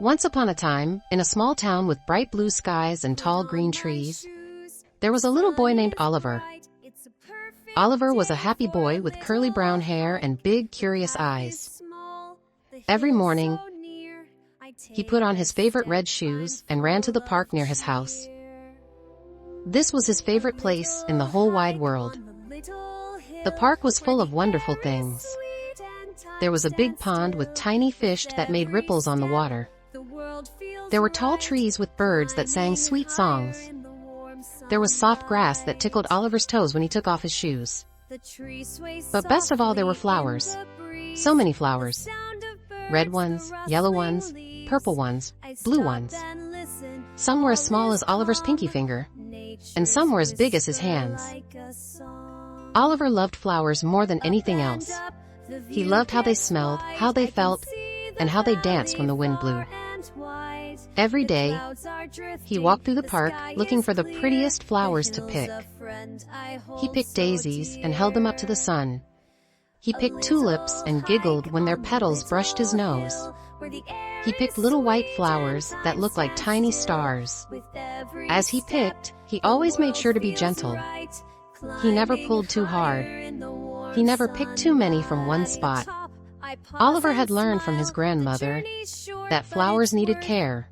Once upon a time, in a small town with bright blue skies and tall green trees, there was a little boy named Oliver. Oliver was a happy boy with curly brown hair and big, curious eyes. Every morning, he put on his favorite red shoes and ran to the park near his house. This was his favorite place in the whole wide world. The park was full of wonderful things. There was a big pond with tiny fish that made ripples on the water. There were tall trees with birds that sang sweet songs. There was soft grass that tickled Oliver's toes when he took off his shoes. But best of all, there were flowers. So many flowers. Red ones, yellow ones, purple ones, blue ones. Some were as small as Oliver's pinky finger, and some were as big as his hands. Oliver loved flowers more than anything else. He loved how they smelled, how they felt, and how they danced when the wind blew. Every day, he walked through the park looking for the prettiest flowers to pick. He picked daisies and held them up to the sun. He picked tulips and giggled when their petals brushed his nose. He picked little white flowers that looked like tiny stars. As he picked, he always made sure to be gentle. He never pulled too hard. He never picked too many from one spot. Oliver had learned from his grandmother that flowers needed care,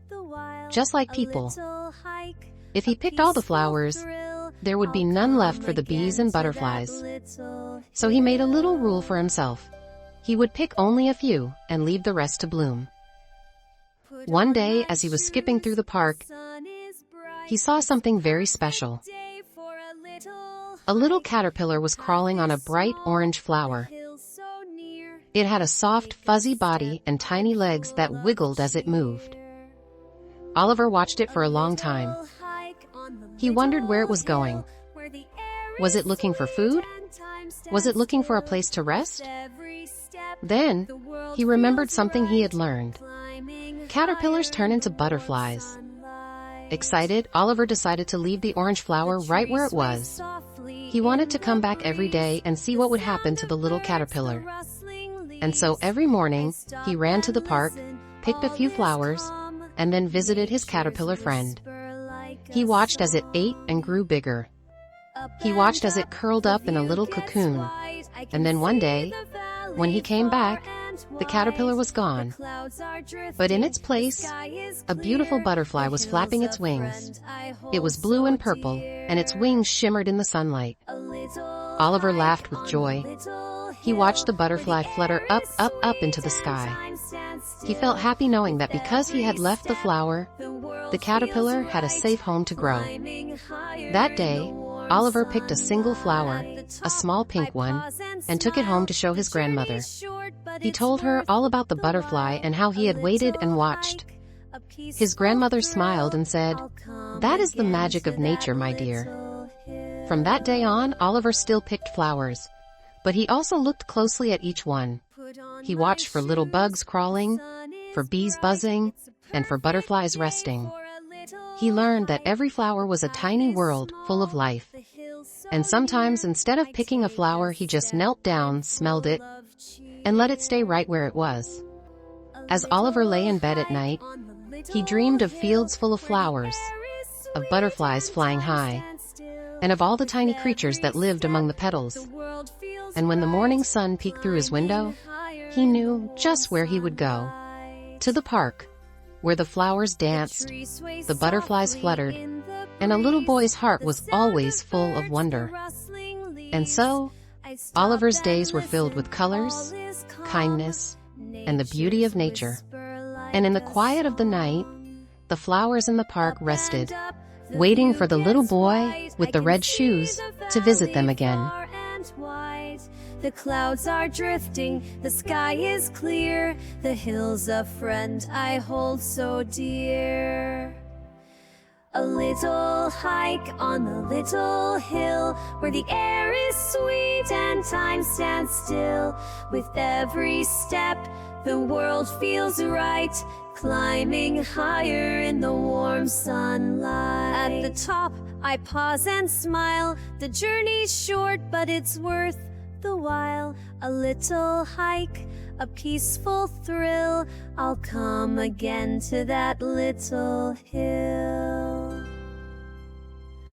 just like people. If he picked all the flowers, there would be none left for the bees and butterflies. So he made a little rule for himself. He would pick only a few and leave the rest to bloom. One day, as he was skipping through the park, he saw something very special. A little caterpillar was crawling on a bright orange flower. It had a soft, fuzzy body and tiny legs that wiggled as it moved. Oliver watched it for a long time. He wondered where it was going. Was it looking for food? Was it looking for a place to rest? Then, he remembered something he had learned. Caterpillars turn into butterflies. Excited, Oliver decided to leave the orange flower right where it was. He wanted to come back every day and see what would happen to the little caterpillar. And so every morning, he ran to the park, picked a few flowers, and then visited his caterpillar friend. He watched as it ate and grew bigger. He watched as it curled up in a little cocoon. And then one day, when he came back, the caterpillar was gone. But in its place, a beautiful butterfly was flapping its wings. It was blue and purple, and its wings shimmered in the sunlight. Oliver laughed with joy. He watched the butterfly flutter up, up, up into the sky. He felt happy knowing that because he had left the flower, the caterpillar had a safe home to grow. That day, Oliver picked a single flower, a small pink one, and took it home to show his grandmother. He told her all about the butterfly and how he had waited and watched. His grandmother smiled and said, "That is the magic of nature, my dear." From that day on, Oliver still picked flowers, but he also looked closely at each one. He watched for little bugs crawling, for bees buzzing, and for butterflies resting. He learned that every flower was a tiny world full of life. And sometimes, instead of picking a flower, he just knelt down, smelled it, and let it stay right where it was. As Oliver lay in bed at night, he dreamed of fields full of flowers, of butterflies flying high, and of all the tiny creatures that lived among the petals. And when the morning sun peeked through his window, he knew just where he would go. To the park, where the flowers danced, the butterflies fluttered, and a little boy's heart was always full of wonder. And so, Oliver's days were filled with colors, kindness, and the beauty of nature. And in the quiet of the night, the flowers in the park rested, waiting for the little boy with the red shoes to visit them again. The clouds are drifting, the sky is clear, the hill's a friend I hold so dear. A little hike on the little hill, where the air is sweet and time stands still. With every step, the world feels right, climbing higher in the warm sunlight. At the top, I pause and smile, the journey's short, but it's worth the while. A little hike, a peaceful thrill, I'll come again to that little hill.